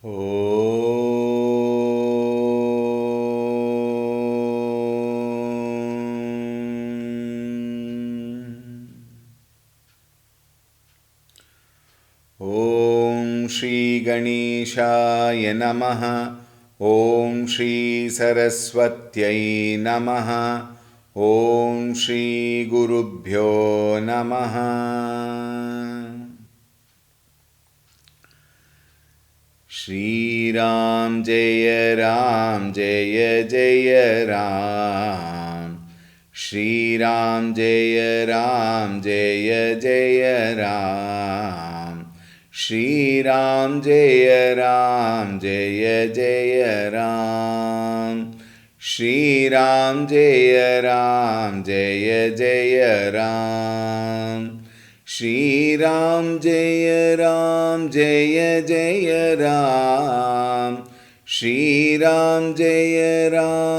ॐ श्री गणेशाय नमः। ॐ श्री सरस्वत्यै नमः। ॐ श्री गुरुभ्यो नमः। श्रीराम जय जय राम। श्रीराम जय जय राम। श्रीराम जय जय राम। श्रीराम जय जय राम। श्रीराम जय जय राम। श्रीराम जय जय राम। श्रीराम जय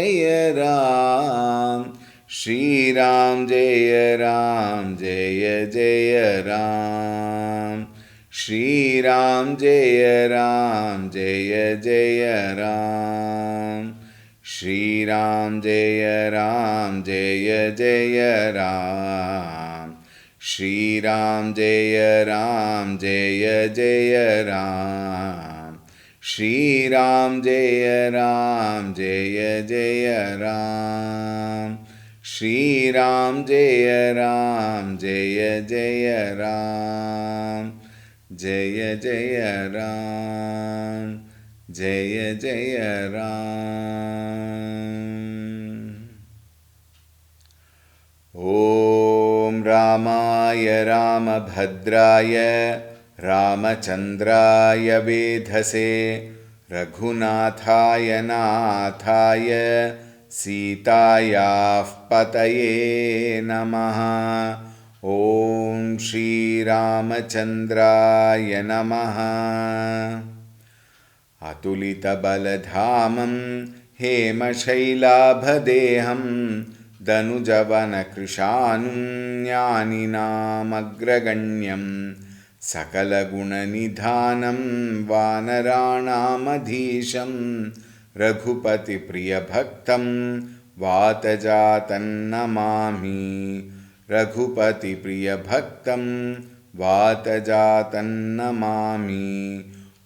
जय राम। श्रीराम जय जय राम। श्रीराम जय जय राम। श्रीराम जय जय राम। श्रीराम जय जय राम। श्रीराम जय जय राम। जय जय राम। जय जय राम। ॐ रामाय रामभद्राय रामचन्द्राय वेधसे रघुनाथाय नाथाय सीतायाः पतये नमः। ॐ श्रीरामचन्द्राय नमः। अतुलितबलधामं हेमशैलाभदेहं दनुजवनकृशानुं ज्ञानिनामग्रगण्यं सकलगुणनिधानं वानराणामधीशं रघुपतिप्रियभक्तं वातजातन्नमामि। रघुपतिप्रियभक्तं वातजातन्नमामि।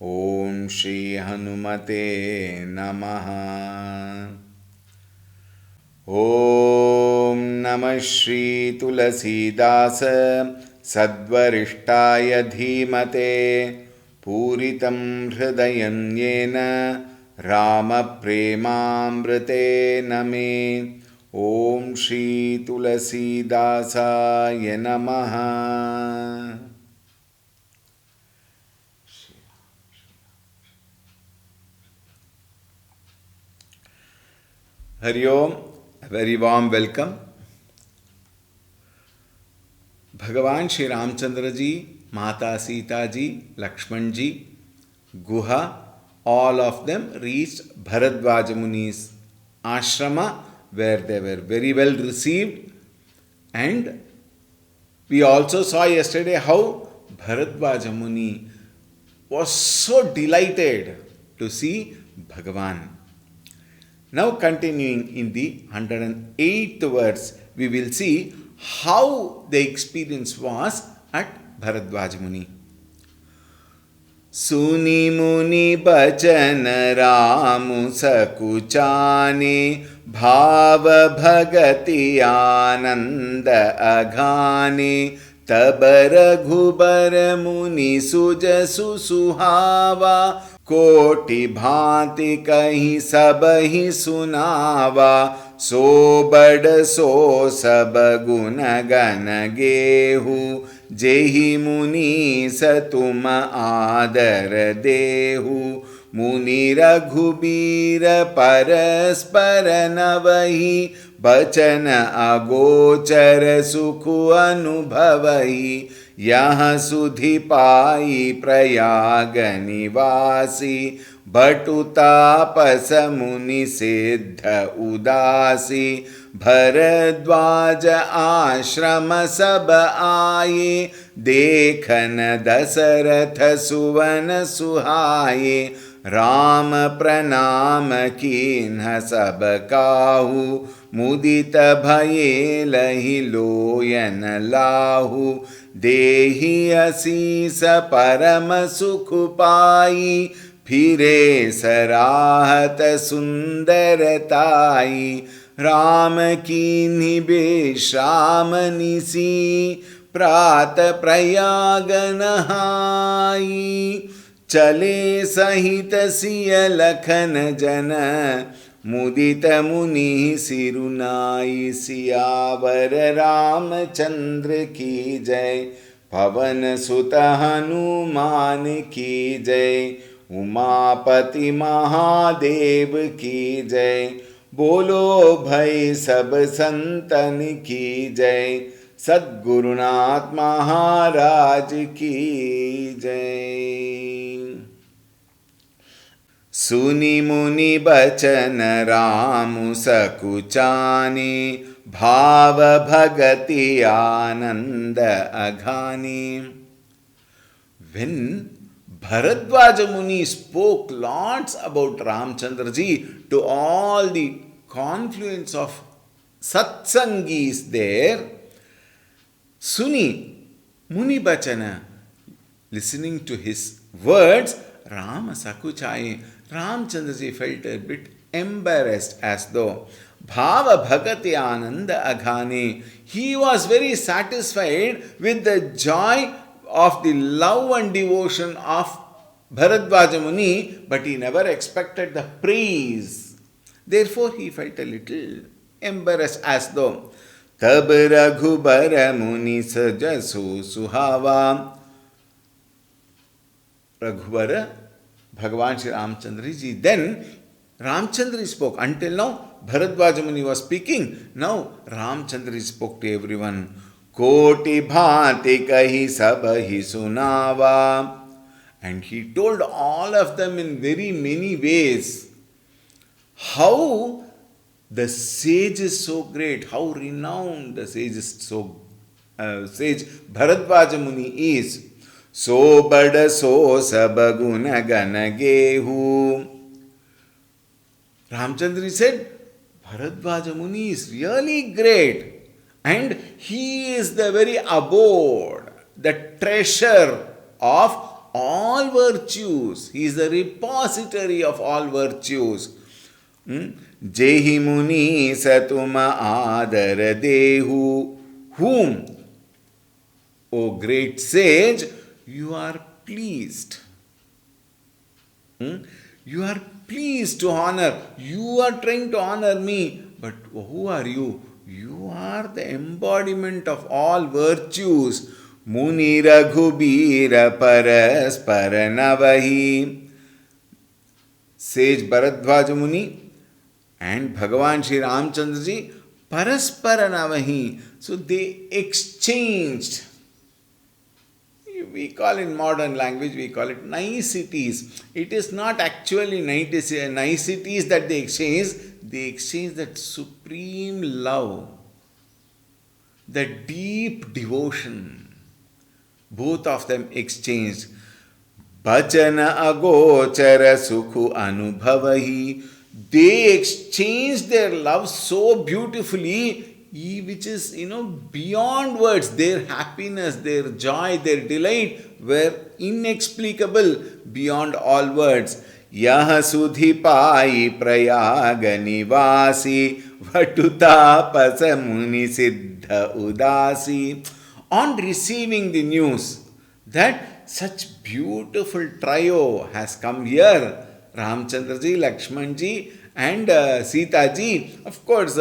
ॐ श्री हनुमते नमः। ॐ नमः श्री तुलसीदास सद्वरिष्ठाय धीमते पूरितं हृदयं येन रामप्रेमामृतेन मे। ॐ श्री तुलसीदासाय नमः। हरि ओम, वेरी वार्म वेलकम। भगवान श्री रामचंद्र जी, माता सीता जी, लक्ष्मण जी, गुहा, all of them reached Bharadwaja Muni's ashrama where they were very well received. And we also saw yesterday how Bharadwaja Muni was so delighted to see Bhagavan. Now continuing in the 108th verse, we will see how the experience was at Bharadwaja Muni. सुनि मुनि बचन राम सकुचाने भाव भगति आनंद अघाने तब रघुबर मुनि सुजसु सुहावा कोटि भांति कहीं सब ही सुनावा सो बड़ सो सब गुण गण गेहू जेहि मुनि तुम आदर देहु मुनि रघुबीर परस्पर नवहि बचन अगोचर सुख अनुभवहि यह सुधि पाई प्रयाग निवासी भटु तापस मुनि सिद्ध उदासी भरद्वाज आश्रम सब आये देखन दशरथ सुवन सुहाये राम प्रणाम कीन्ह सब काहू मुदित भये लहि लोयन लाहू देहि असीस परम सुख पाई फिरे सराहत सुंदरताई राम कीन्हि बेश्राम निसी प्रात प्रयाग नहाई चले सहित सिय लखन जन मुदित मुनि सिरुनाई सियावर रामचंद्र की जय पवन सुत हनुमान की जय उमापति महादेव की जय बोलो भाई सब संतन की जय सद्गुरुनाथ महाराज की जय। सुनि मुनि बचन राम सकुचानी भाव भगति आनंद अघानी। When Bharadwaja Muni spoke lots about Ramchandra ji to all the confluence of satsangis there, Suni Muni Bachana, listening to his words, Rama Sakuchai, Ramchandra ji felt a bit embarrassed as though Bhava Bhagati Ananda Aghani. He was very satisfied with the joy of the love and devotion of Bharadwaja Muni, but he never expected the praise. Therefore, he felt a little embarrassed as though Tab Raghubara Muni Sajasu Suhava. Raghubara, Bhagavan Shri Ramchandra ji. Then Ramchandra spoke. Until now, Bharadwaja Muni was speaking. Now Ramchandra spoke to everyone. Koti bhati kahi sab hi sunava. And he told all of them in very many ways how the sage is so great, how renowned the sage is sage Bharadwaja Muni is. So bada so sab guna gana gehu. Ramchandra said, Bharadwaja Muni is really great. And he is the very abode, the treasure of all virtues. He is the repository of all virtues. Jehi Muni Satuma Adar Dehu. Whom, O great sage, you are pleased. You are pleased to honor. You are trying to honor me. But who are you? You are the embodiment of all virtues. Muni Raghubira Paraspara Navahi. Sage Bharadwaja Muni and Bhagavan Shri Ramchandra ji Paraspara Navahi. So they exchanged. We call in modern language, we call it niceties. It is not actually niceties that they exchange that supreme love, that deep devotion. Both of them exchanged. Bhajana agochara sukhu anubhavahi. They exchanged their love so beautifully, which is, beyond words. Their happiness, their joy, their delight were inexplicable beyond all words. Yaha sudhi pai prayaga nivasi vatuta pasamuni siddha udasi. On receiving the news that such beautiful trio has come here, Ramchandra ji, Lakshman ji and Sita ji, of course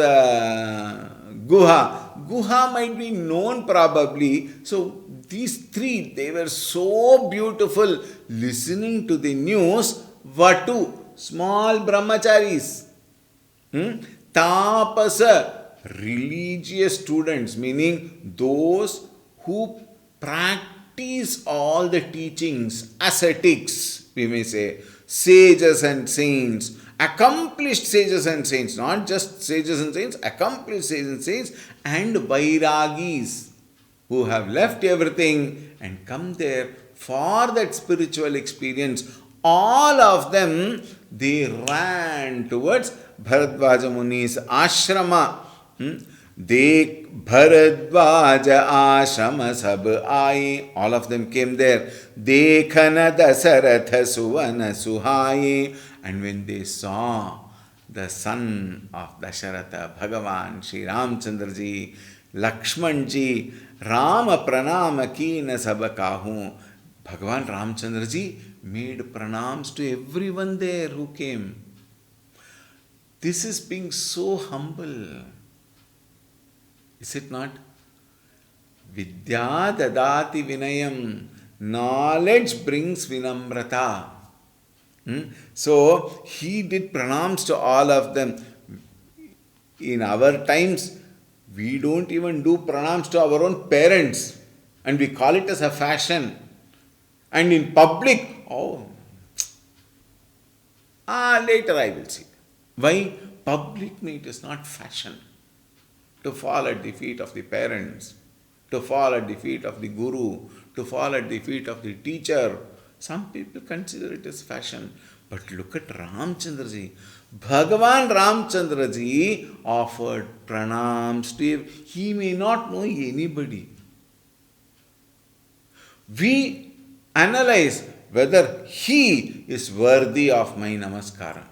Guha might be known probably. So these three, they were so beautiful. Listening to the news, Vatu, small brahmacharis, Tapasa, religious students, meaning those who practice all the teachings, ascetics, we may say. sages and saints, accomplished sages and saints, not just sages and saints, accomplished sages and saints, and vairagis who have left everything and come there for that spiritual experience. All of them, they ran towards Bharadvaja Muni's ashrama. They Bharadvaja ashrama sab aaye. All of them came there. Dekhana Dasaratha suvana suhaye. And when they saw the son of Dasharatha, Bhagavan Shri Ramchandra ji, Lakshman ji, Rama pranama kina sab kahu. Bhagavan Ramchandra ji made pranams to everyone there who came. This is being so humble. Is it not? Vidya dadati vinayam. Knowledge brings vinamrata. So, he did pranams to all of them. In our times, we don't even do pranams to our own parents. And we call it as a fashion. And in public, later I will see. Why? Publicly it is not fashion to fall at the feet of the parents, to fall at the feet of the guru, to fall at the feet of the teacher. Some people consider it as fashion. But look at Ramchandra ji. Bhagavan Ramchandra ji offered pranams to him. He may not know anybody. We analyze whether he is worthy of my namaskara.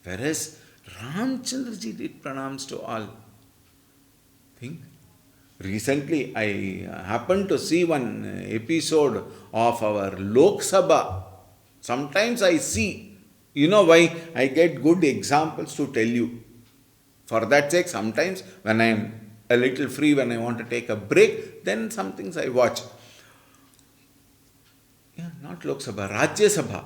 Whereas Ramchandra ji did pranams to all. Think. Recently, I happened to see one episode of our Lok Sabha. Sometimes I see, you know why? I get good examples to tell you. For that sake, sometimes when I am a little free, when I want to take a break, then some things I watch. Not Lok Sabha, Rajya Sabha.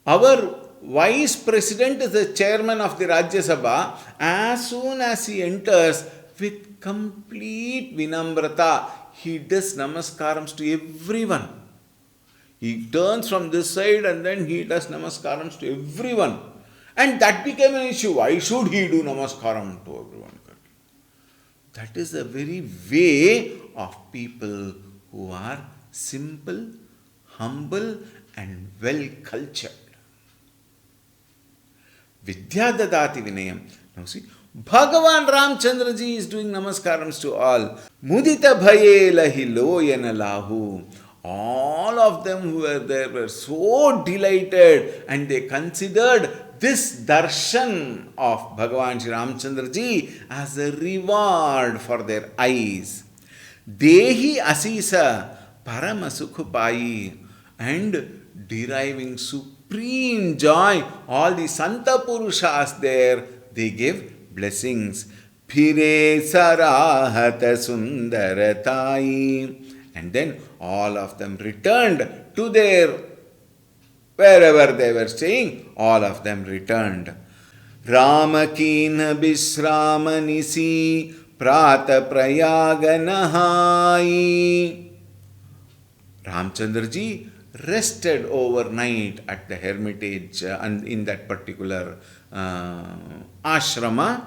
Our Vice President is the chairman of the Rajya Sabha. As soon as he enters, with complete vinamrata, he does namaskarams to everyone. He turns from this side and then he does namaskarams to everyone. And that became an issue. Why should he do namaskaram to everyone? That is the very way of people who are simple, humble and well cultured. Vidya dadati vinayam. Now see, Bhagavan Ramchandra ji is doing namaskarams to all. Mudita bhaye lahi loyana lahu. All of them who were there were so delighted and they considered this darshan of Bhagavan Shri Ramchandra ji as a reward for their eyes. Dehi asisa parama sukhupai, and deriving supreme joy, all the Santa Purushas there, they gave blessings. Phire sarahata sundaratai. And then all of them returned to their, wherever they were staying, all of them returned. Ramakina Bishramanisi Prata Prayaga Nahai. Ramchandra ji rested overnight at the hermitage and in that particular ashrama.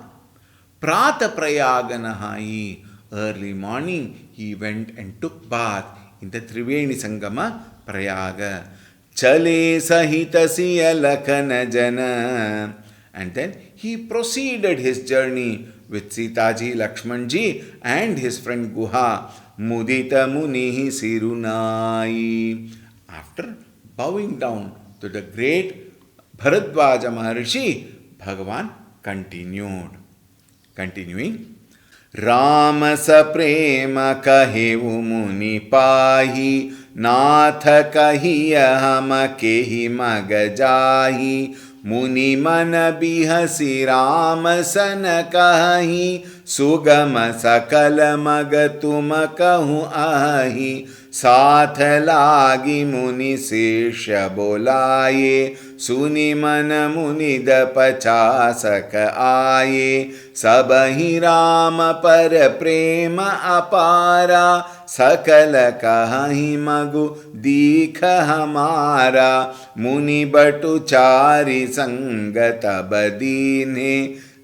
Prata Prayaga Nahai. Early morning, he went and took bath in the Triveni Sangama Prayaga. Chale Sahita Siya Lakhana Jana. And then he proceeded his journey with Sitaji, Lakshmanji and his friend Guha. Mudita Munihi Sirunai. After bowing down to the great Bharadvaja Maharishi, Bhagavan continuing. Rama sa prema kahevu muni pahi, Natha kahiya hama kehi magajahi, Muni mana bihasi Rama sana kahi, Sugama sakala magatuma kahu ahi, Saath lagi muni sesha bolaye, Suni mana muni da pachasaka aaye, Sabahi Rama par prema apara, सकल कहीं मगु दीख हमारा, मुनि बटु चारि संग तब दीन्हे,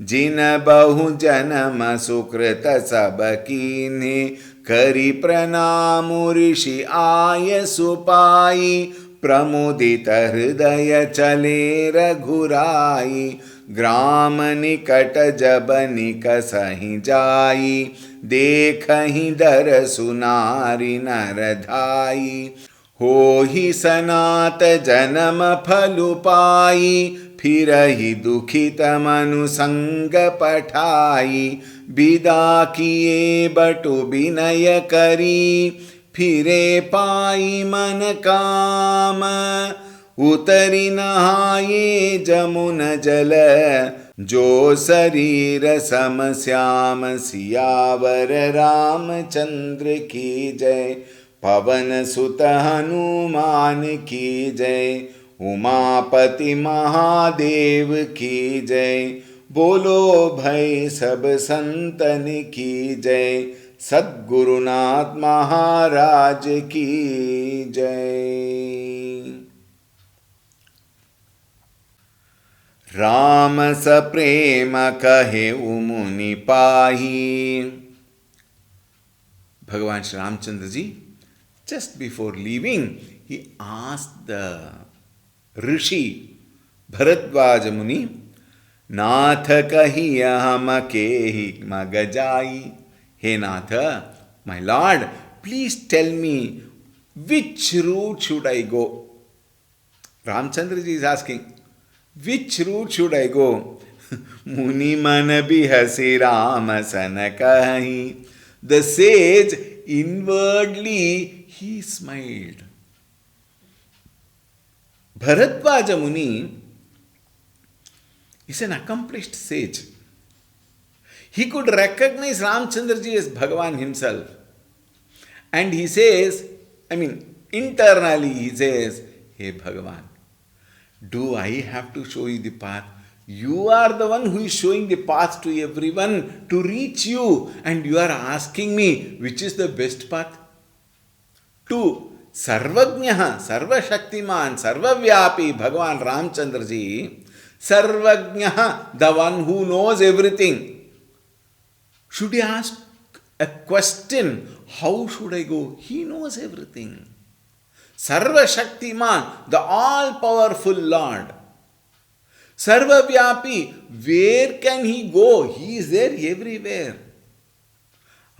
जिन बहु जन्म सुकृत सब कीन्हे, करि प्रणाम ऋषि आय सुपाई, प्रमुदित हृदय चले रघुराई, ग्राम निकट जब निकसहि जाई, देखहि दर सुनारि नर धाई, होहि सनात जन्म फलु पाई, फिरहि दुखित मनु संग पठाई, विदा किए बटु विनय करी, फिरे पाई मन काम, उतरी नहाये जमुन जल, जो शरीर सम श्याम सियावर रामचंद्र की जय, पवन सुत हनुमान की जय, उमापति महादेव की जय, बोलो भाई सब संतन की जय, सद्गुरुनाथ महाराज की जय। राम सप्रेम कहे मुनि पाही। भगवान Shri Ramchandra ji, just before leaving, he asked the ऋषि भरद्वाज मुनि, नाथ कही हम के ही मग जाई। हे नाथ, my lord, please tell me which route should I go? Ramchandra ji is asking, which route should I go? Muni man bihasi Ram san kahi. The sage inwardly he smiled. Bharadvaja Muni is an accomplished sage. He could recognize Ramchandra ji as Bhagavan himself. And he says, internally he says, Hey Bhagavan, do I have to show you the path? You are the one who is showing the path to everyone to reach you. And you are asking me which is the best path? To Sarvajnaha, Sarvashaktiman, Sarvavyapi, Bhagavan Ramchandra ji, Sarvajnaha, the one who knows everything. Should he ask a question, how should I go? He knows everything. Sarvashaktiman, the all-powerful Lord. Sarvavyapi, where can he go? He is there everywhere.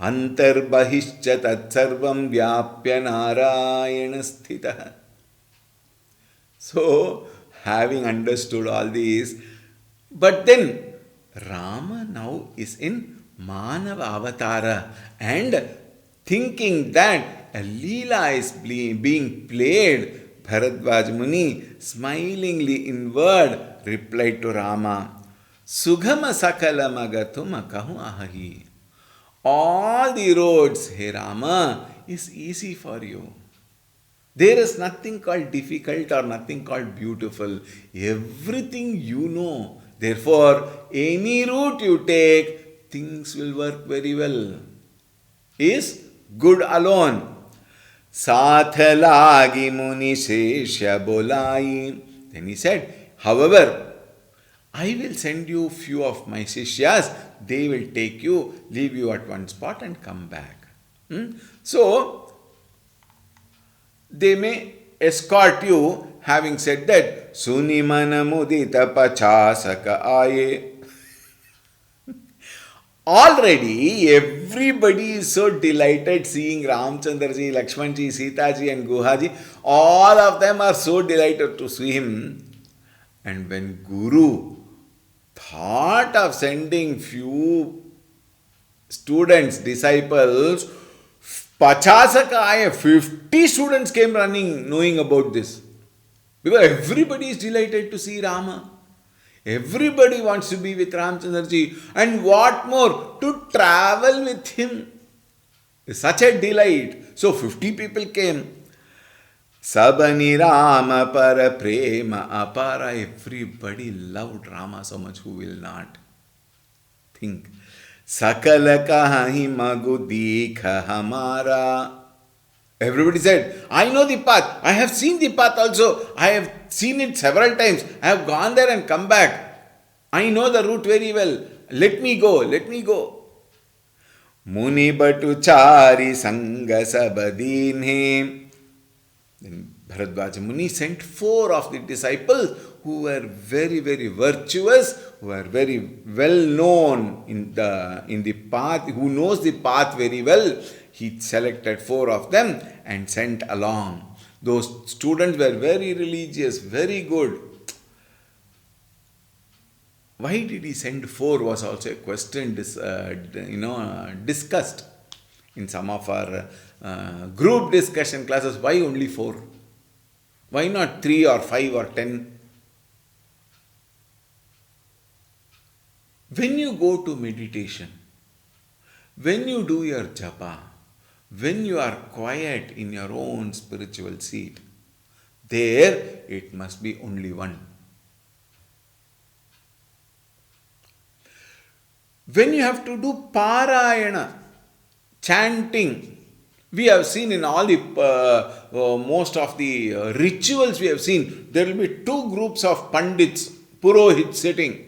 Antarbahishcha tat sarvam vyapya narayana sthitah. So, having understood all these, but then Rama now is in Manava Avatara and thinking that a Leela is being played, Bharadvaj Muni smilingly inward replied to Rama, Sughama sakala magatuma kahu ahahi. All the roads, hey Rama, is easy for you. There is nothing called difficult or nothing called beautiful. Everything you know. Therefore, any route you take, things will work very well. Is good alone. Saath lagi muni sheshya bolai. Then he said, however, I will send you few of my sishyas. They will take you, leave you at one spot and come back. So, they may escort you. Having said that, Suni mana mudita pachasaka aaye. Already, everybody is so delighted seeing Ramchandra ji, Lakshman ji, Sita ji and Guha ji. All of them are so delighted to see him. And when Guru thought of sending few students, disciples, Pachasaka, 50 students came running knowing about this. Because everybody is delighted to see Rama. Everybody wants to be with Ramchandra ji. And what more? To travel with him. Such a delight. So 50 people came. Sabani Rama para prema apara. Everybody loved Rama so much. Who will not? Think. Sakala kahi magu dikha hamara. Everybody said, I know the path. I have seen the path also. I have seen it several times. I have gone there and come back. I know the route very well. Let me go. Let me go. Muni batu chari sanga sabadinhe. Then Bharadwaja Muni sent 4 of the disciples who were very, very virtuous, who are very well known in the path, who knows the path very well. He selected 4 of them and sent along. Those students were very religious, very good. Why did he send 4 was also a question discussed in some of our group discussion classes. Why only 4? Why not 3 or 5 or 10? When you go to meditation, when you do your japa, when you are quiet in your own spiritual seat, there it must be only one. When you have to do parayana, chanting, we have seen in all the most of the rituals we have seen, there will be 2 groups of pandits, purohits sitting.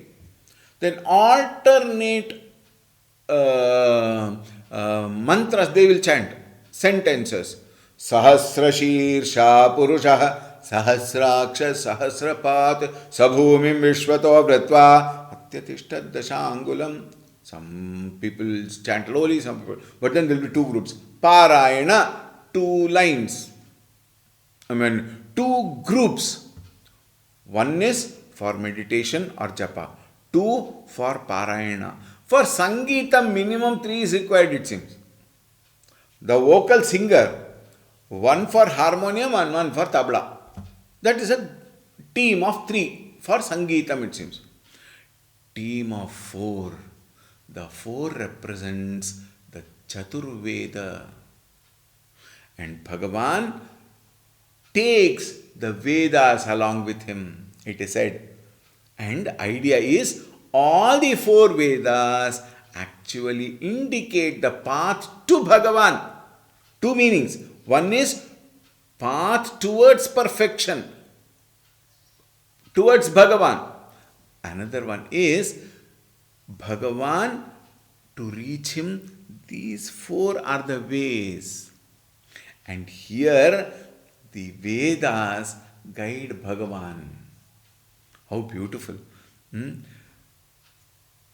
Then alternate mantras they will chant, sentences. Sahasra Shirsha Purusha Sahasraksha Sahasrapat Sabhumim Vishwato Vratva Atyatishtat Dashangulam. Some people chant slowly, some people, but then there will be 2 groups. Parayana, 2 lines. 2 groups. One is for meditation or japa. 2 for parayana. For Sangeetam, minimum 3 is required, it seems. The vocal singer, 1 for harmonium and 1 for tabla. That is a team of 3 for Sangeetam, it seems. Team of 4. The 4 represents the Chaturveda. And Bhagavan takes the Vedas along with him, it is said. And idea is, all the 4 Vedas actually indicate the path to Bhagavan. 2 meanings. One is path towards perfection, towards Bhagavan. Another one is Bhagavan, to reach him. These 4 are the ways. And here the Vedas guide Bhagavan. How beautiful.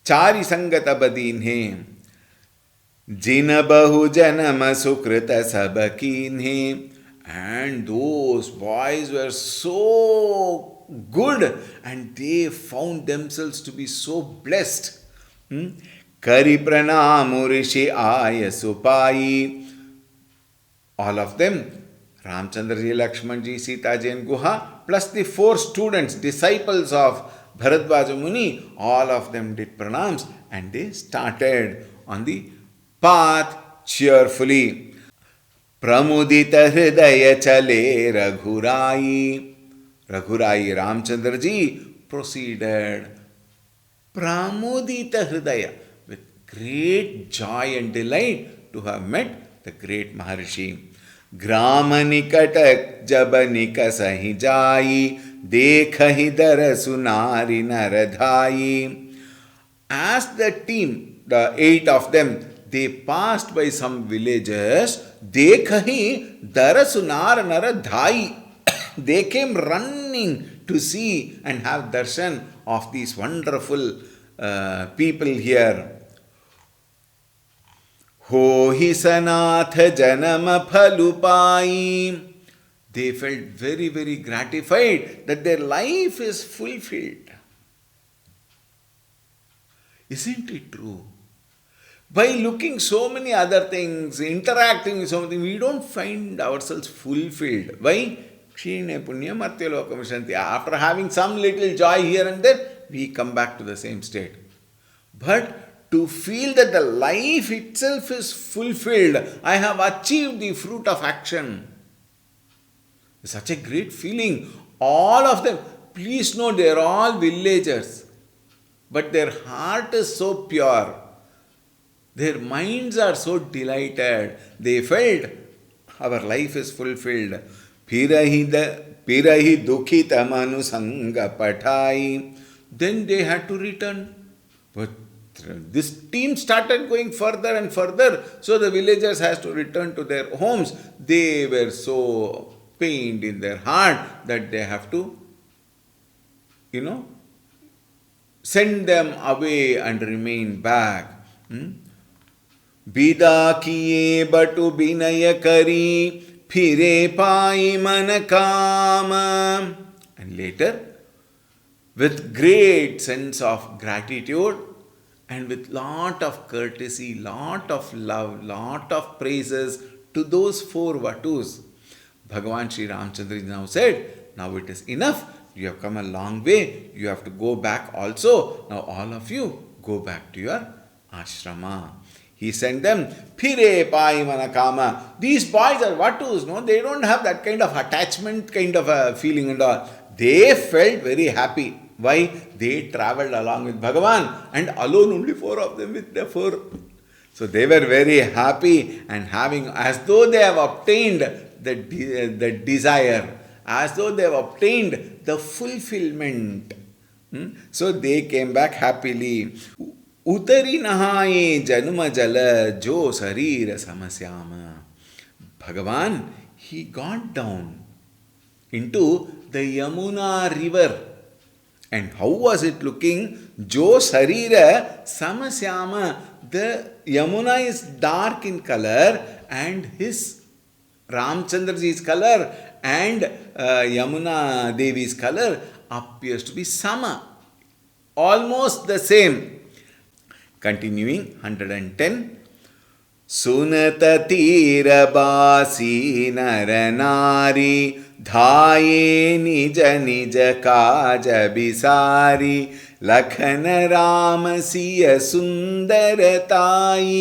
Chari sangata badinhe jina bahu janama sukrita sabakinhe. And those boys were so good and they found themselves to be so blessed. Kari pranamu rishi aya supai. All of them, Ramchandraji, Lakshmanji, Sitaji and Guha, plus the 4 students, disciples of Bharadwaja Muni, all of them did pranams and they started on the path cheerfully. Pramudita hridaya chale Raghurai. Raghurai Ramchandraji proceeded. Pramudita hridaya, with great joy and delight to have met the great Maharishi. Grama nikatak jabanika sahi jai dekhahi darasunari naradhai. As the team, the 8 of them, they passed by some villages. Dekhahi darasunar naradhai. They came running to see and have darshan of these wonderful people here. Ho hi sanath janama phalupai. They felt very, very gratified that their life is fulfilled. Isn't it true? By looking so many other things, interacting with something, we don't find ourselves fulfilled. Why? Kshine punya martya lokam shanti. After having some little joy here and there, we come back to the same state. But to feel that the life itself is fulfilled, I have achieved the fruit of action. Such a great feeling. All of them, please know, they are all villagers. But their heart is so pure. Their minds are so delighted. They felt, our life is fulfilled. Pirahi dukhita manu sanga patai. Then they had to return. But this team started going further and further, so the villagers has to return to their homes. They were so pained in their heart that they have to, send them away and remain back. Bida kiye batu binaya kari, phire pai man kama. And later, with great sense of gratitude and with lot of courtesy, lot of love, lot of praises to those four Vatus, Bhagavan Sri Ramchandra now said, now it is enough. You have come a long way. You have to go back also. Now all of you go back to your ashrama. He sent them, Phire pai manakama. These boys are Vatus, no? They don't have that kind of attachment kind of a feeling and all. They felt very happy. Why? They travelled along with Bhagavan and alone only four of them with the four. So they were very happy and having, as though they have obtained the desire, as though they have obtained the fulfillment. So they came back happily. Utari nahaye januma jala jo sarira samasyama. Bhagavan, he got down into the Yamuna river. And how was it looking? Jo sarira samasyama. The Yamuna is dark in color and his Ramchandraji's color and Yamuna Devi's color appears to be sama. Almost the same. Continuing, 110. Sunata tira basi naranari धाये निज निज काज बिसारी लखन राम सिय सुंदरताई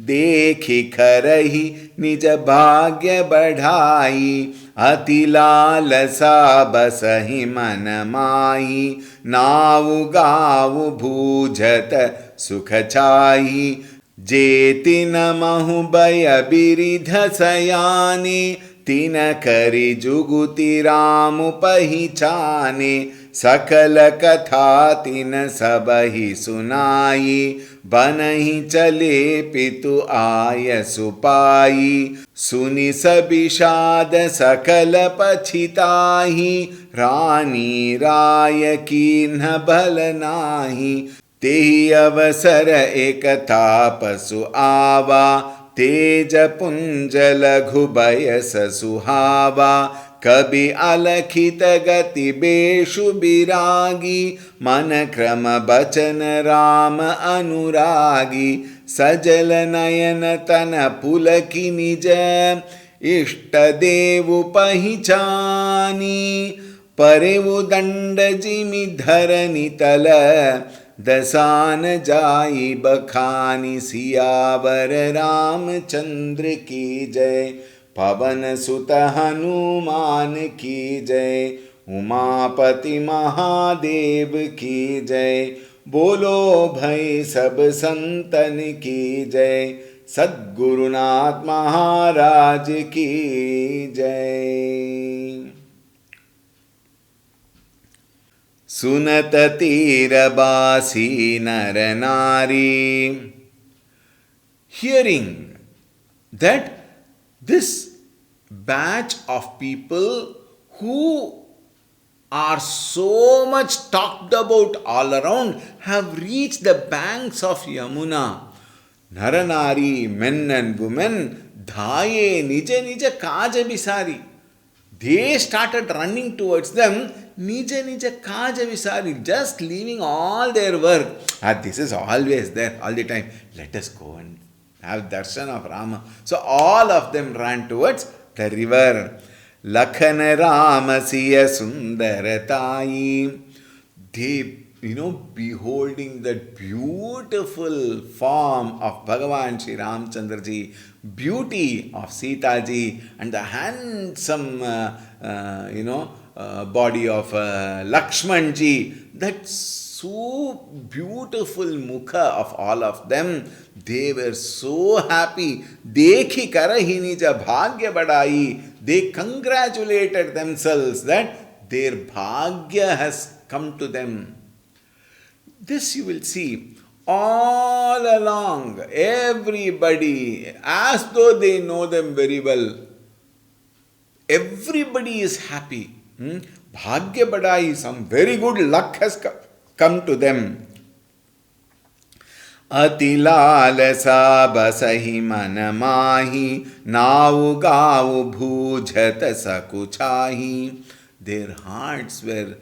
देखि खरहि निज भाग्य बढ़ाई अति लालसा बसहि मन माही now गाउ भूजत सुख छाई जेति नमहु बय बिरिध सयाने तिन करि जुगुति राम पहिचाने सकल कथा तिन सबहि सुनाई बनहि चले पितु आय सुपाई सुनि सबिषाद सकल पछिताहि रानी राय कीन्ह भल नाही तेहि अवसर एक तापसु आवा तेज पुंज लघु बयस सुहावा कवि अलखित गति बेशु बिरागी मन क्रम बचन राम अनुरागी सजल नयन तन पुलकी निज इष्ट देव पहिचानी परेवु दंड जिमि धरनी तल दसान जाई बखानी सियावर रामचंद्र की जय पवन सुत हनुमान की जय उमापति महादेव की जय बोलो भई सब संतन की जय सद्गुरुनाथ महाराज की जय। सुनत तीर बासी नर नारी. Hearing that this batch of people who are so much talked about all around have reached the banks of Yamuna. Naranari, men and women, dhaye nija nija kaja bisari. They started running towards them, nija nija kaja visari, just leaving all their work. This is always there, all the time. Let us go and have darshan of Rama. So all of them ran towards the river. Lakhan Rama siya sundaratayi. They, beholding that beautiful form of Bhagavan Sri Ramchandraji, beauty of Sita ji and the handsome, body of Lakshman ji, that so beautiful mukha of all of them, they were so happy. Dekhi karahi nija bhagya badai. They congratulated themselves that their bhagya has come to them. This you will see all along, everybody, as though they know them very well. Everybody is happy. Bhagya badai, some very good luck has come to them. Ati lalasa basahi manamahi, nau gau bhujata sakuchahi. Their hearts were,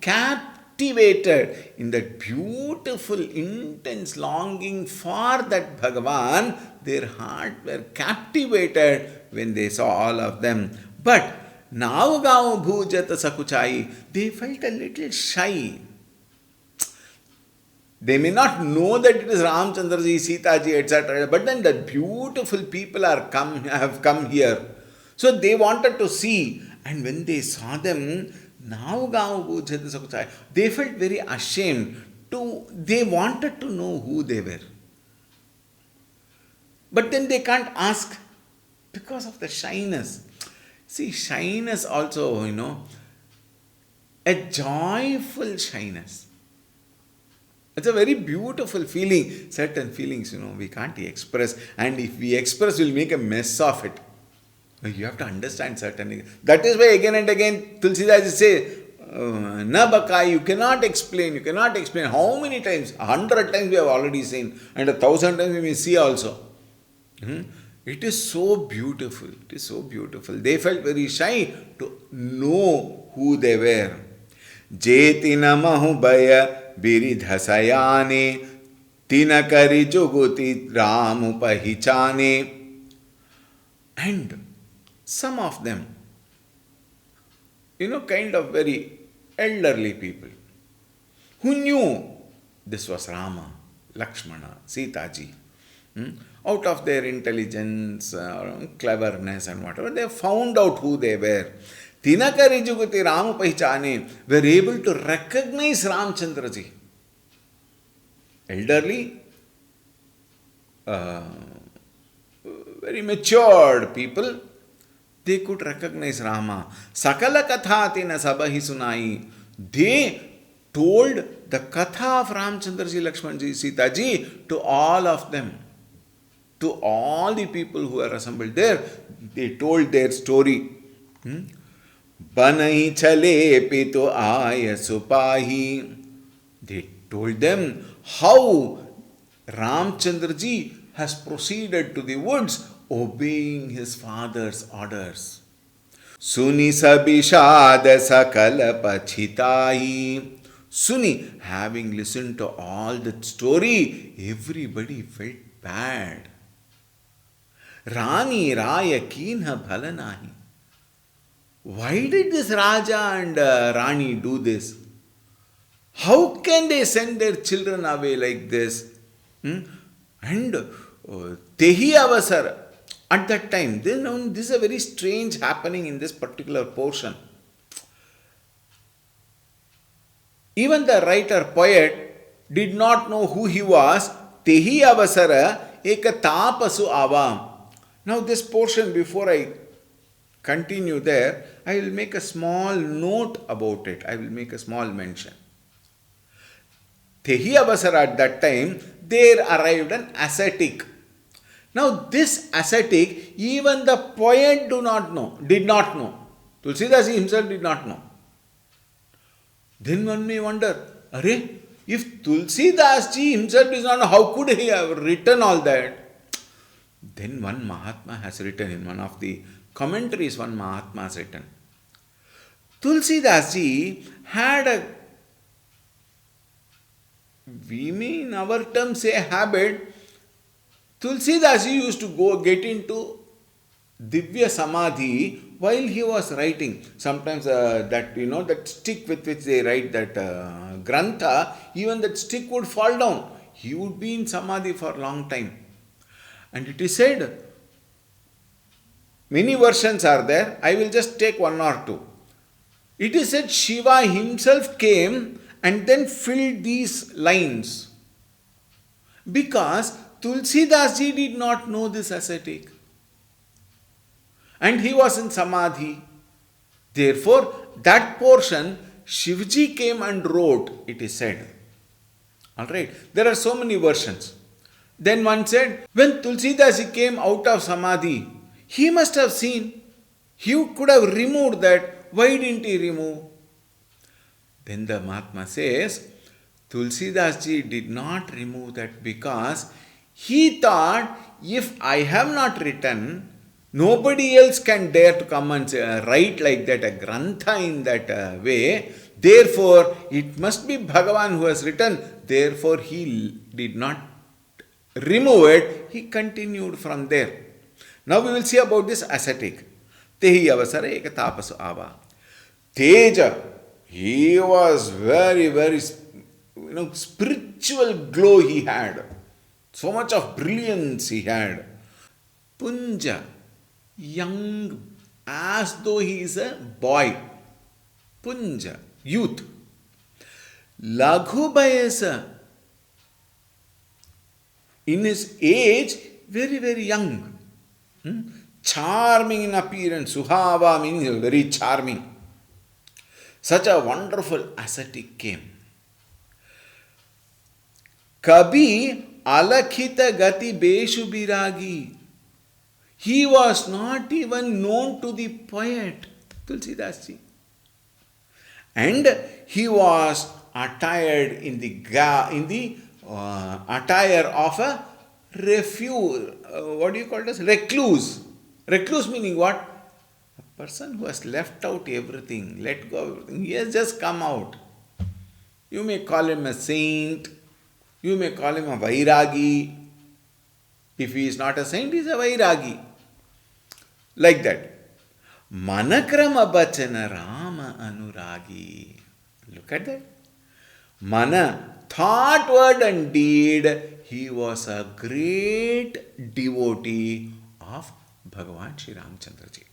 captivated in that beautiful, intense longing for that Bhagavan. Their heart were captivated when they saw all of them. But now gau bhujata sakuchai, they felt a little shy. They may not know that it is Ramchandraji, Sita ji, etc. But then the beautiful people have come here. So they wanted to see. And when they saw them, they felt very ashamed. They wanted to know who they were. But then they can't ask because of the shyness. See, shyness also, a joyful shyness. It's a very beautiful feeling. Certain feelings, we can't express. And if we express, we'll make a mess of it. You have to understand certain things. That is why again and again Tulsi says, Na bakai, you cannot explain. How many times? 100 times we have already seen. And 1,000 times we may see also. It is so beautiful. They felt very shy to know who they were. Jeti namahu baya biridhasayane tinakari juguti ramu pahichane. And some of them, kind of very elderly people who knew this was Rama, Lakshmana, Sita ji. Out of their intelligence, cleverness and whatever, they found out who they were. Tinakari Juguti Ramu Pahichane were able to recognize Ramchandra ji. Elderly, very matured people, they could recognize Rama. Sakala kathatina sabahi sunai. They told the katha of Ramchandra ji, Lakshman ji, Sita ji to all of them. To all the people who are assembled there, they told their story. Banai chale pito aya supahi. They told them how Ramchandra ji has proceeded to the woods obeying his father's orders. Suni sabishada sakala pachitahi. Suni, having listened to all that story, everybody felt bad. Rani Raya Kinha Bhalanahi. Why did this Raja and Rani do this? How can they send their children away like this? And Tehi Avasara. At that time, this is a very strange happening in this particular portion. Even the writer, poet, did not know who he was. Tehi Avasara Eka Tapasu Avam. Now this portion, before I continue there, I will make a small note about it. I will make a small mention. Tehi Avasara at that time, there arrived an ascetic. Now this ascetic, even the poet did not know. Tulsidas himself did not know. Then one may wonder, if Tulsidas ji himself does not know, how could he have written all that? Then one Mahatma has written, in one of the commentaries, one Mahatma has written, Tulsidas ji had we may in our terms say habit. Tulsidas ji used to get into Divya Samadhi while he was writing. Sometimes that stick with which they write that Grantha, even that stick would fall down. He would be in Samadhi for a long time. And it is said, Many versions are there. I will just take one or two. It is said Shiva himself came and then filled these lines because Tulsi Das ji did not know this ascetic and he was in Samadhi. Therefore, that portion Shivji came and wrote, it is said. Alright, there are so many versions. Then one said, when Tulsi Das ji came out of Samadhi, he must have seen, he could have removed that. Why didn't he remove? Then the Mahatma says, Tulsi Das ji did not remove that because he thought, if I have not written, nobody else can dare to come and write like that, a grantha in that way. Therefore, it must be Bhagavan who has written. Therefore, he did not remove it. He continued from there. Now we will see about this ascetic. Tehi avasara eka tapasu ava. Teja, he was very, spiritual glow he had. So much of brilliance he had. Punja, young, as though he is a boy. Punja, youth. Laghu Bayasa, in his age, very young. Charming in appearance. Suhava means very charming. Such a wonderful ascetic came. Kabi alakhita gati beshu biragi. He was not even known to the poet Tulsi Das ji. And he was attired in the attire of a what do you call this? Recluse. Recluse meaning what? A person who has left out everything, let go of everything. He has just come out. You may call him a saint. You may call him a vairagi. If he is not a saint, he is a vairagi. Like that. Manakrama bachana Rama anuragi. Look at that. Mana, thought, word and deed. He was a great devotee of Bhagavan Sri Ramchandra ji.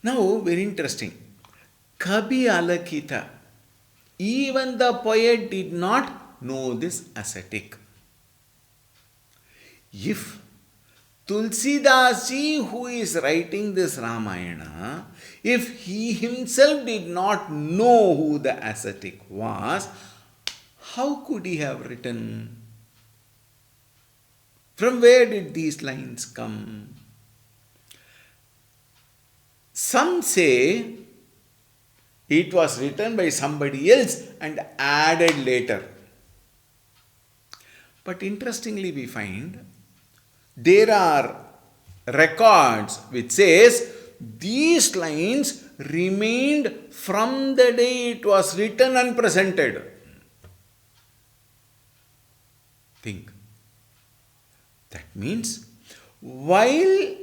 Now, very interesting. Kabi Alakita. Even the poet did not know this ascetic. If Tulsi Das ji, who is writing this Ramayana, if he himself did not know who the ascetic was, how could he have written? From where did these lines come? Some say it was written by somebody else and added later. But interestingly we find there are records which says these lines remained from the day it was written and presented. Think. That means while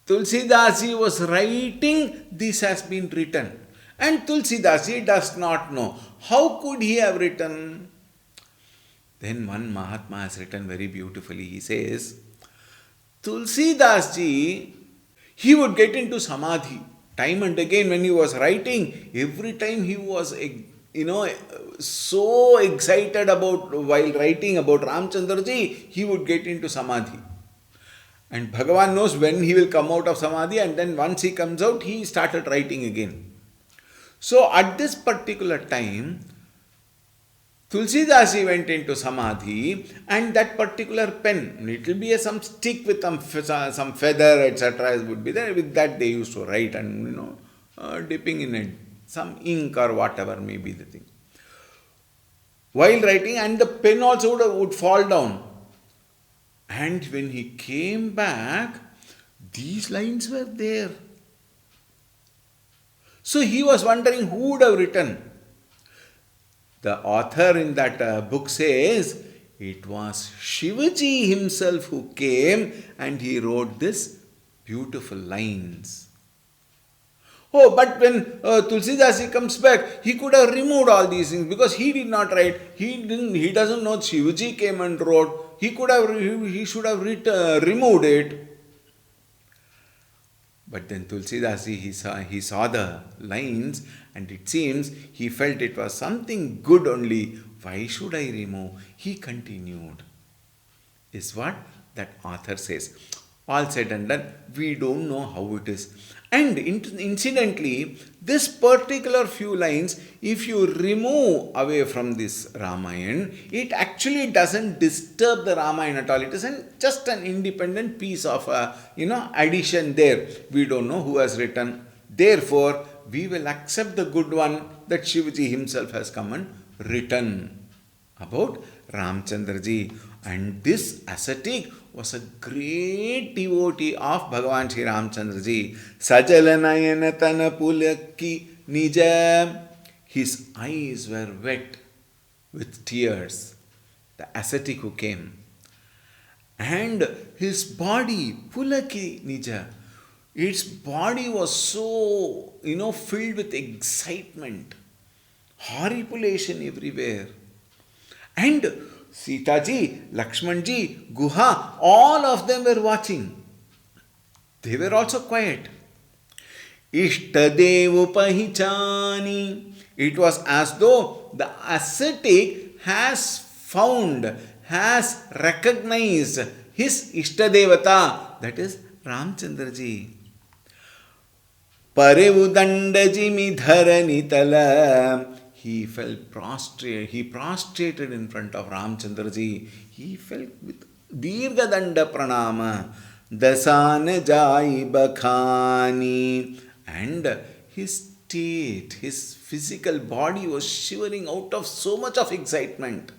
Tulsi Das ji was writing, this has been written. And Tulsi Das ji does not know. How could he have written? Then one Mahatma has written very beautifully. He says, Tulsi Das ji, he would get into Samadhi. Time and again when he was writing, every time he was, so excited about, while writing about Ramchandra ji, he would get into Samadhi. And Bhagavan knows when he will come out of Samadhi, and then once he comes out, he started writing again. So at this particular time, Tulsi Das ji went into Samadhi, and that particular pen, it will be some stick with some feather, etc. would be there. With that they used to write and, dipping in it, some ink or whatever may be the thing. While writing, and the pen also would fall down. And when he came back, these lines were there. So he was wondering who would have written. The author in that book says, it was Shivaji himself who came and he wrote these beautiful lines. Oh, but when Tulsi Das ji comes back, he could have removed all these things because he did not write. He doesn't know Shivaji came and wrote. He should have removed it. But then Tulsidasi, he saw the lines, and it seems he felt it was something good only. Why should I remove? He continued, is what that author says. All said and done, we don't know how it is. And incidentally, this particular few lines, if you remove away from this Ramayan, it actually doesn't disturb the Ramayan at all. It isn't just an independent piece of addition there. We don't know who has written. Therefore, we will accept the good one that Shivaji himself has come and written about Ramchandraji. And this ascetic was a great devotee of Bhagavan Sri Ramchandraji. Sajalanayana tana pulaki nija. His eyes were wet with tears. The ascetic who came. And his body, pulaki nija, its body was so, filled with excitement, horripilation everywhere. And Sitaji, Lakshmanji, Guha, all of them were watching. They were also quiet. Ishtadevu pahichani. It was as though the ascetic has recognized his Ishtadevata, that is Ramchandraji. Parevudandajimi dharanitala. He fell prostrate. He prostrated in front of Ramchandraji. He fell with Dirga Danda Pranama. Dasana Jai Bakhani. And his state, his physical body was shivering out of so much of excitement.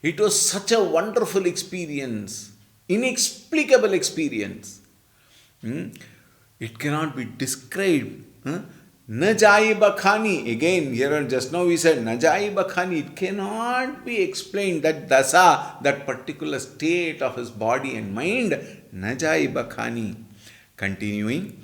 It was such a wonderful experience, inexplicable experience. It cannot be described. Najai Bakhani, again, here just now we said Najai Bakhani, it cannot be explained, that dasa, that particular state of his body and mind, Najai Bakhani. Continuing,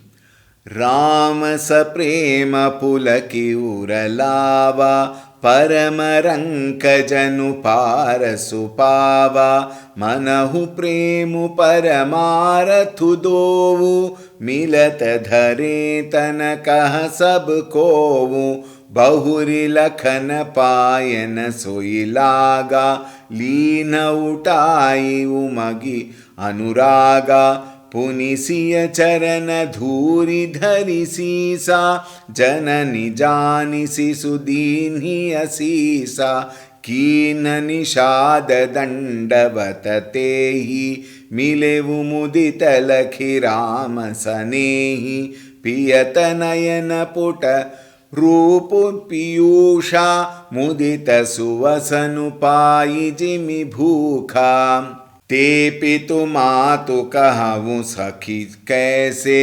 Rama Saprema Pulaki Uralava Paramaranka Janu Parasupava Manahu Premu Paramarathu Dovu मिलत धरे तन कह सब कोवु बहुरी लखन पायन सोई लागा लीन उठाई उमगी अनुरागा पुनिसिय चरण धूरी धरि सीसा जननि जानि शिशु दीन्हि असीसा कीन निषाद दंडवत तेहि मिलेवु मुदित लखि राम सनेहि पियत नयन पुट रूप पीयूषा मुदित सुवसनु पाई जिमि भूखा ते पितु मातु कहूँ सखी कैसे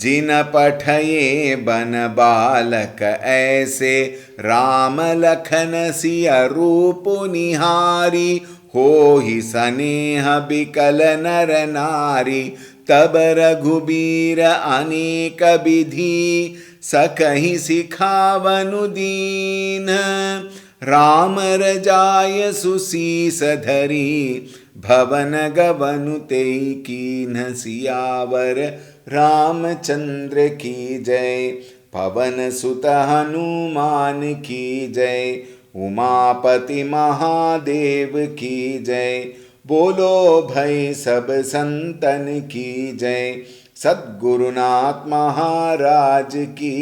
जिन पठये बन बालक ऐसे राम लखन सिय रूप निहारी हो ही सनेह बिकल नर नारी तब रघुबीर अनेक विधि सकहि सिखावनु दीन राम रजाय सुसीस धरी भवन गवनु तेई कीन्ह सियावर रामचंद्र की जय पवन सुत हनुमान की जय उमापति महादेव की जय बोलो भई सब संतन की जय सद्गुरुनाथ महाराज की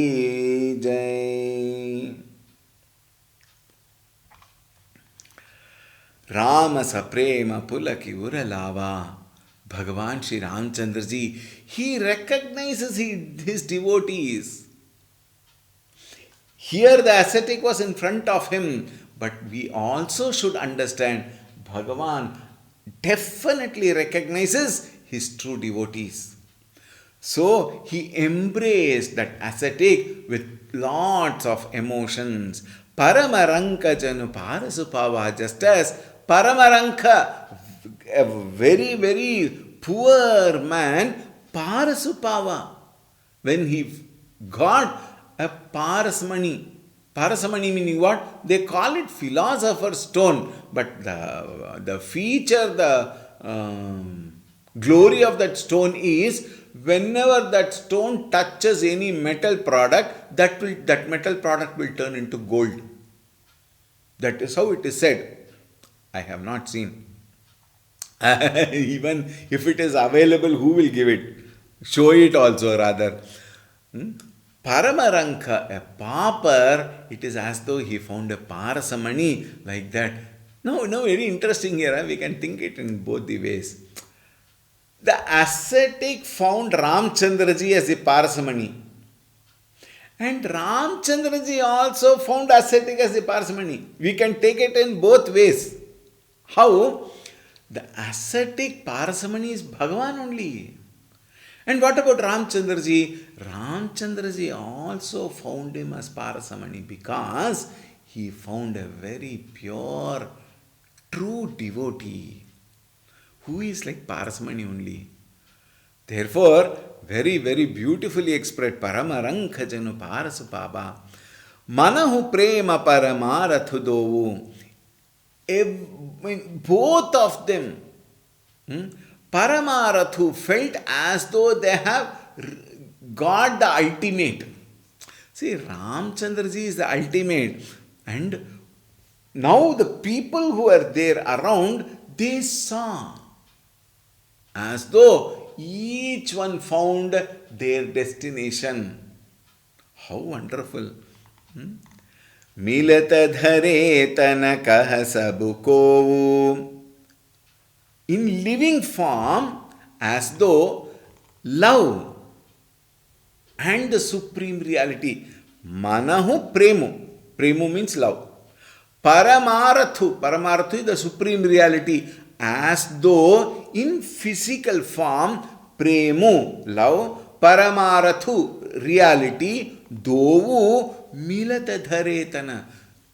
जय। राम सप्रेम Pulki उरलावा Bhagavan Sri Ramchandra ji, he recognizes his devotees. Here the ascetic was in front of him, but we also should understand Bhagavan definitely recognizes his true devotees. So he embraced that ascetic with lots of emotions. Paramaranka janu parasupava, just as Paramaranka, a very, very poor man, Parasupava, when he got a Parasamani. Parasamani meaning what? They call it philosopher's stone, but the feature, the glory of that stone is whenever that stone touches any metal product, that metal product will turn into gold. That is how it is said. I have not seen. Even if it is available, who will give it? Show it also, rather. Paramaranka, a pauper, it is as though he found a parasamani like that. No, very interesting here. We can think it in both the ways. The ascetic found Ramchandraji as a parasamani. And Ramchandraji also found ascetic as a parasamani. We can take it in both ways. How? The ascetic parasamani is Bhagavan only. And what about Ramchandraji? Ramchandraji also found him as parasamani because he found a very pure, true devotee who is like parasamani only. Therefore, very, very beautifully expressed, Paramaranka janu parasupaba manahu prema paramarathu dovu. Both of them, Paramarathu, felt as though they have got the ultimate. See, Ramchandraji is the ultimate. And now the people who are there around, they saw as though each one found their destination. How wonderful! मिलत धरे तन कह सब कोवु. In living form, as though love and the supreme reality. Manahu premu. Premu means love. Paramarathu. Paramarathu is the supreme reality. As though in physical form, premu, love, paramarathu, reality, dovu, milata dharetana.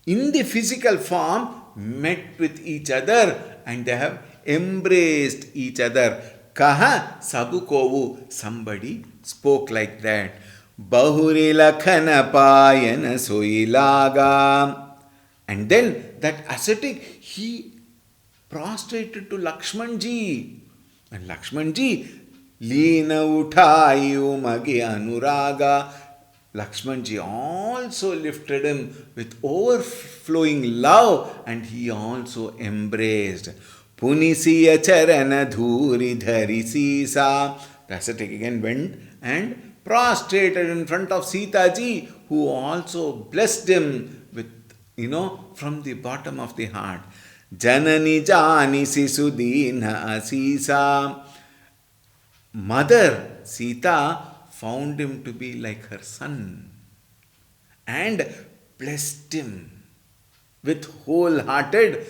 In the physical form, met with each other and they have embraced each other. Kaha sabukovu. Somebody spoke like that. Bahuri lakhana payana soilaga. And then that ascetic, he prostrated to Lakshmanji. And Lakshmanji, Leena uthayu magi anuraga. Lakshmanji also lifted him with overflowing love and he also embraced. Punisiya charana dhuri dhari sisa. The ascetic again went and prostrated in front of Sita ji, who also blessed him with, from the bottom of the heart. Janani jani sisudina asisa. Mother Sita found him to be like her son and blessed him with wholehearted,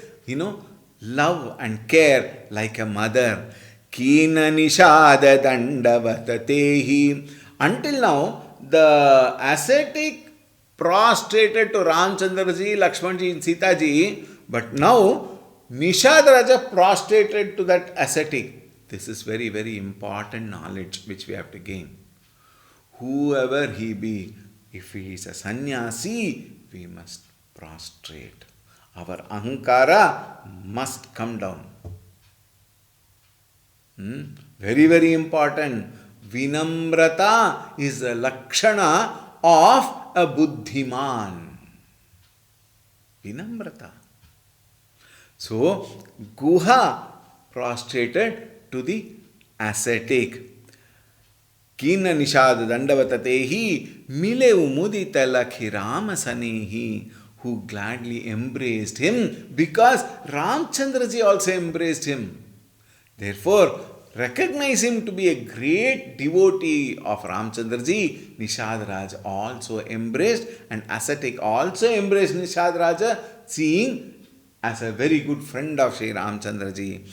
love and care like a mother. Kina nishada dandavatatehi. Until now, the ascetic prostrated to Ramchandraji, Lakshmanji and Sita ji, but now Nishadaraja prostrated to that ascetic. This is very, very important knowledge which we have to gain. Whoever he be, if he is a sannyasi, we must prostrate. Our ahankara must come down. Very, very important. Vinamrata is the lakshana of a buddhiman. Vinamrata. So, Guha prostrated to the ascetic. Kina nishad dandavatatehi mileu mudita lakhi ramasanehi, who gladly embraced him because Ramchandraji also embraced him. Therefore, recognize him to be a great devotee of Ramchandraji. Nishadraja also embraced and ascetic also embraced Nishadraja, seeing as a very good friend of Sri Ramchandraji.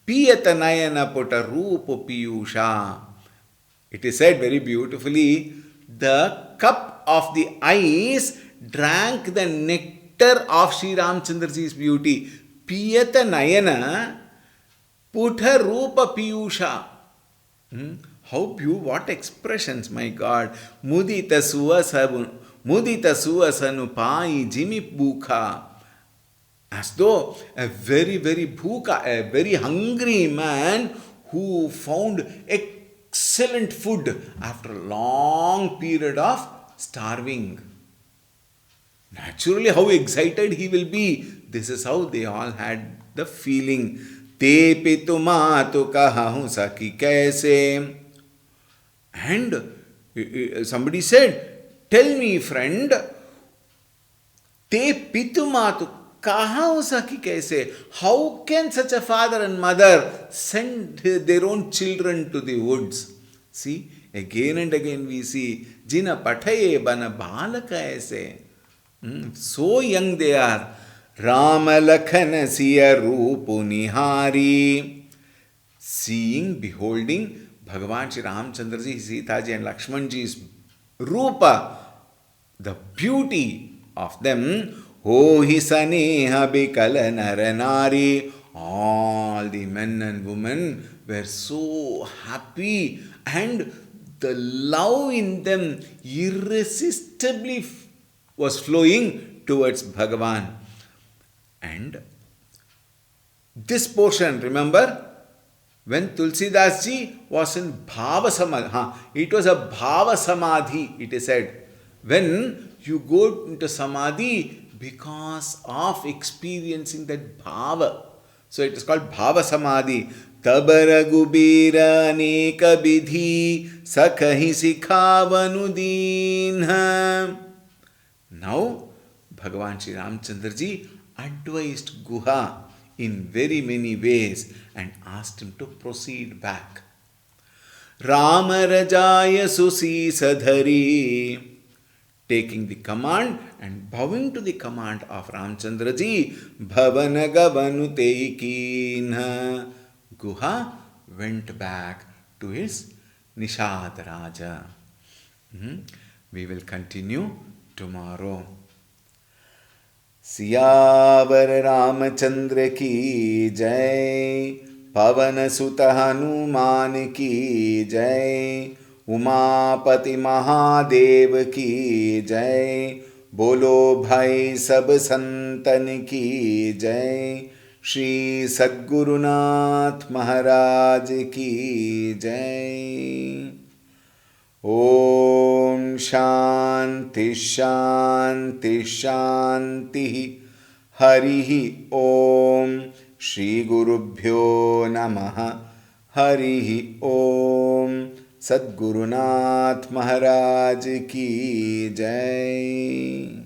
Piyata nayana putta rupa piyusha. It is said very beautifully, the cup of the eyes drank the nectar of Sri Ramchandraji's beauty. Piyata nayana putta rupa piyusha. What expressions, my God. Mudita suasanu pai jimi bhukha. As though a very, very bhuka, a very hungry man who found excellent excellent food after a long period of starving. Naturally, how excited he will be. This is how they all had the feeling. Te pitu matu kahu saki kaise. And somebody said, tell me, friend, te pitu matu kaha saki kaise. How can such a father and mother send their own children to the woods? See, again and again we see, jina pataye bana balaka aise. So young they are. Rama Lakhana siya roopu nihari. Seeing, beholding Bhagavan Shri Ramchandraji, Sitaji and Lakshmanji's Rupa, the beauty of them. Oh hi saneha bikala naranari. All the men and women were so happy, and the love in them irresistibly was flowing towards Bhagavan. And this portion, remember, when Tulsi Das ji was in Bhava Samadhi, it was a Bhava Samadhi, it is said. When you go into Samadhi because of experiencing that Bhava. So it is called Bhava Samadhi. Tabara Gubira Aneka Bidhi Sakahi Sikhavanudinha. Now, Bhagavan Shri Ramchandraji advised Guha in very many ways and asked him to proceed back. Rama Rajaya Susi Sadhari. Taking the command and bowing to the command of Ramchandraji, Bhavana Gavanu Teikina. Guha went back to his Nishad Raja. We will continue tomorrow. Siyavar Ramchandra की जय, पवन सुत हनुमान की जय, उमापति महादेव की जय, बोलो भाई सब संतन की जय, श्री सद्गुरुनाथ महाराज की जय। ओम शांति शांति शांति। हरि ओम। श्री गुरुभ्यो नमः। हरि ओम। सद्गुरुनाथ महाराज की जय।